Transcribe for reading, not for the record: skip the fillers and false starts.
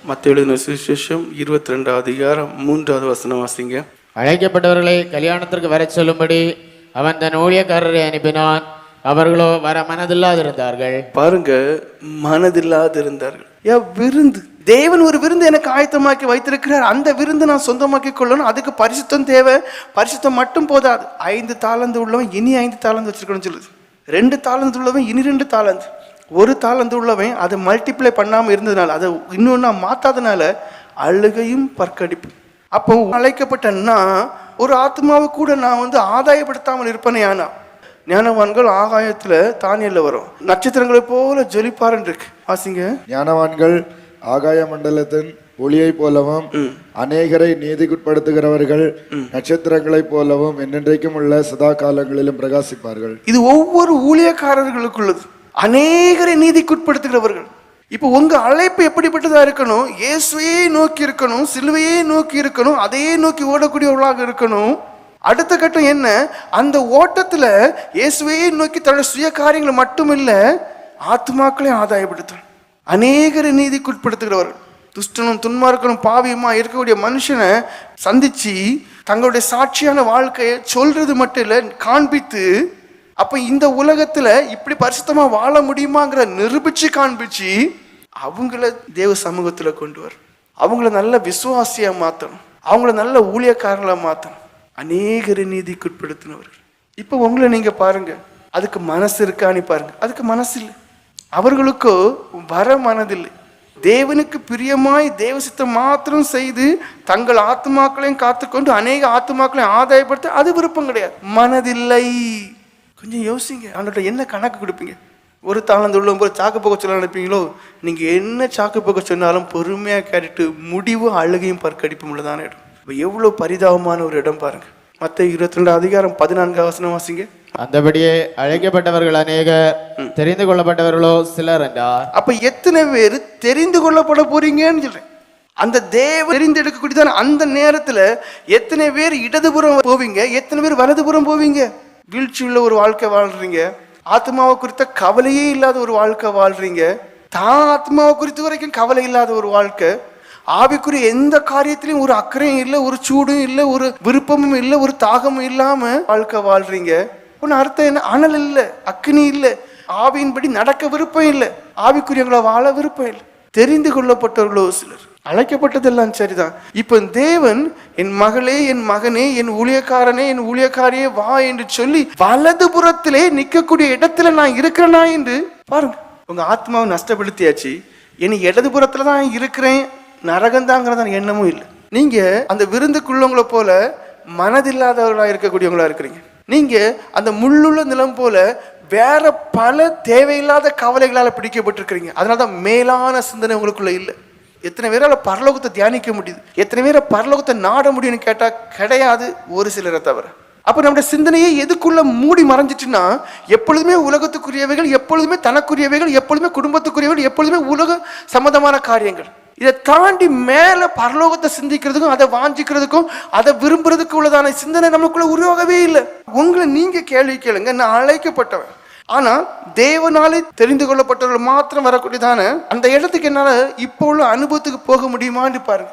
மத்தேயு எழுதின சுவிசேஷம் 22 அதிகாரம் 3வது வசனம் வாசிங்க. அழைக்கப்பட்டவர்களை கல்யாணத்திற்கு வரச் சொல்லும்படி அவன் தன் ஊழியக்காரரை அனுப்பினான். அவர்களோ வர மனதில்லாதிருந்தார்கள். பாருங்க, மனதில்லாதிருந்தார்கள். விருந்து, தேவன் ஒரு விருந்து எனக்கு ஆயத்தமாக்கி வைத்திருக்கிறார். அந்த விருந்து நான் சொந்தமாக்கி கொள்ளணும். அதுக்கு பரிசுத்தம் தேவை. பரிசுத்தம் மட்டும் போதாது. 5 தாலந்து உள்ளவன் இனி 5 தாலந்து வச்சிருக்கணும்னு சொல்லுது. 2 தாலந்து உள்ளவன் இனி 2 தாலந்து. 1 தாலந்து உள்ளவன் அதை மல்டிப்ளை பண்ணாமல் இருந்ததுனால, அதை இன்னொன்னா மாத்தாதனால அழுகையும் பற்கடிப்பு. அப்போ அழைக்கப்பட்டேன்னா ஒரு ஆத்மாவை கூட நான் ஆதாயப்படுத்தாமல் இருப்பேனே. ஆனா ஞானவான்கள் ஆகாயத்துல தானியல்ல வரும் நட்சத்திரங்களை போல ஜொலிப்பாருன்னு இருக்கு. வாசிங்க. ஞானவான்கள் ஆகாய மண்டலத்தின் ஒளியை போலவும் அநேகரை நீதிக்குட்படுத்துகிறவர்கள் நட்சத்திரங்களைப் போலவும் என்னென்றைக்கும் உள்ள சதா காலங்களிலும் பிரகாசிப்பார்கள். இது ஒவ்வொரு ஊழியக்காரர்களுக்குள்ளது. அநேகரை நீதிக்குட்படுத்துகிறவர்கள். இப்போ உங்க அழைப்பு எப்படிப்பட்டதா இருக்கணும்? இயேசுவையே நோக்கி இருக்கணும், சிலுவையே நோக்கி இருக்கணும், அதையே நோக்கி ஓடக்கூடியவர்களாக இருக்கணும். அடுத்த கட்டம் என்ன? அந்த ஓட்டத்துல இயேசுவையே நோக்கி தன்னுடைய சுய காரியங்களை மட்டும் இல்ல, ஆத்மாக்களை ஆதாயப்படுத்தணும். அநேகரை நீதிக்குட்படுத்துகிறவர்கள். துஷ்டனும் துன்மார்க்கனும் பாவியமா இருக்கக்கூடிய மனுஷனை சந்திச்சு தங்களுடைய சாட்சியான வாழ்க்கையை சொல்றது மட்டும் இல்ல, காண்பித்து, அப்ப இந்த உலகத்துல இப்படி பரிசுத்தமா வாழ முடியுமாங்கிற நிரூபிச்சு காண்பிச்சு அவங்கள தேவ சமூகத்துல கொண்டு வரும். அவங்கள நல்ல விசுவாசியா மாத்தணும். அவங்கள நல்ல ஊழியக்காரங்களா மாத்தணும். அநேகரை நீதிக்குட்படுத்தினவர்கள். இப்ப உங்களை நீங்க பாருங்க, அதுக்கு மனசு இருக்கான்னு பாருங்க. அதுக்கு மனசு இல்லை. அவர்களுக்கோ வர மனதில்லை. தேவனுக்கு பிரியமாய் தேவசித்தம் மாத்திரம் செய்து தங்கள் ஆத்மாக்களையும் காத்துக்கொண்டு அநேக ஆத்மாக்களையும் ஆதாயப்படுத்த அது விருப்பம் கிடையாது. மனதில்லை. கொஞ்சம் யோசிங்க. அவங்கள்ட்ட என்ன கணக்கு கொடுப்பீங்க? 1 தாலந்து உள்ளவங்க சாக்கு போக்க சொல்ல நினைப்பீங்களோ? நீங்க என்ன சாக்கு போக்க சொன்னாலும் பொறுமையா கேட்டுட்டு முடிவு அழுகையும் பற்கடிப்பும் உள்ளதான இடம். எவ்வளவு பரிதாபமான ஒரு இடம் பாருங்க. மத்தேயு 22 அதிகாரம் 14 வசனம் வாசிங்க. அந்தபடியே அழைக்கப்பட்டவர்கள் அநேகர், தெரிந்து கொள்ளப்பட்டவர்களோ சிலர் என்றார். அப்ப எத்தனை பேர் தெரிந்து கொள்ளப்பட போறீங்கன்னு சொல்றேன். அந்த தேவ தெரிந்தெடுக்கக்கூடியதான அந்த நேரத்துல எத்தனை பேர் இடதுபுறம் போவீங்க, எத்தனை பேர் வலதுபுறம் போவீங்க? வீழ்ச்சி உள்ள ஒரு வாழ்க்கை வாழ்றீங்க. ஆத்மாவை குறித்த கவலையே இல்லாத ஒரு வாழ்க்கை வாழ்றீங்க. தான் ஆத்மாவை குறித்த வரைக்கும் கவலை இல்லாத ஒரு வாழ்க்கை. ஆவிக்குரிய எந்த காரியத்திலையும் ஒரு அக்கறையும் இல்லை, ஒரு சூடும் இல்லை, ஒரு விருப்பமும் இல்லை, ஒரு தாகமும் இல்லாம வாழ்க்கை வாழ்றீங்க. ஒன்னு அர்த்தம் என்ன? அனல் இல்லை, அக்னி இல்லை, ஆவியின்படி நடக்க விருப்பம் இல்லை, ஆவிக்குரியவங்களை வாழ விருப்பம் இல்லை. தெரிந்து கொள்ளப்பட்டவர்களோ சிலர். அழைக்கப்பட்டதெல்லாம் சரிதான். இப்ப தேவன் என் மகளே, என் மகனே, என் ஊழியக்காரனே, என் ஊழியக்காரியே வா என்று சொல்லி வலதுபுறத்திலே நிற்கக்கூடிய இடத்துல நான் இருக்கிறேனா என்று பாருங்க. உங்க ஆத்மாவை நஷ்டப்படுத்தியாச்சு. இனி இடதுபுறத்துல தான் இருக்கிறேன், நரகந்தாங்கிறதான எண்ணமும் இல்லை. நீங்க அந்த விருந்துக்குள்ளவங்களை போல மனதில்லாதவர்களா இருக்கக்கூடியவங்களா இருக்கிறீங்க. நீங்க அந்த முள்ளுள்ள நிலம் போல வேற பல தேவையில்லாத கவலைகளால பிடிக்கப்பட்டிருக்கிறீங்க. அதனாலதான் மேலான சிந்தனை உங்களுக்குள்ள இல்லை. எத்தனை பேரால பரலோகத்தை தியானிக்க முடியுது? எத்தனை பேரை பரலோகத்தை நாட முடியும்னு கேட்டா கிடையாது, ஒரு சிலரை தவிர. அப்ப நம்முடைய சிந்தனையை எதுக்குள்ள மூடி மறைஞ்சிட்டுன்னா, எப்பொழுதுமே உலகத்துக்குரியவைகள், எப்பொழுதுமே தனக்குரியவைகள், எப்பொழுதுமே குடும்பத்துக்குரியவைகள், எப்பொழுதுமே உலக சம்பந்தமான காரியங்கள். இதை தாண்டி மேல பரலோகத்தை சிந்திக்கிறதுக்கும் அதை வாஞ்சிக்கிறதுக்கும் அதை விரும்புறதுக்கு உள்ளதான சிந்தனை நமக்குள்ள உருவாகவே இல்லை. உங்களை நீங்க கேள்வி கேளுங்க. நான் அழைக்கப்பட்டவன், ஆனா தேவனாலே தெரிந்து கொள்ளப்பட்டவர்கள் மாத்திரம் வரக்கூடியதான அந்த இடத்துக்கு என்னால இப்போ உள்ள அனுபவத்துக்கு போக முடியுமான்னு பாருங்க.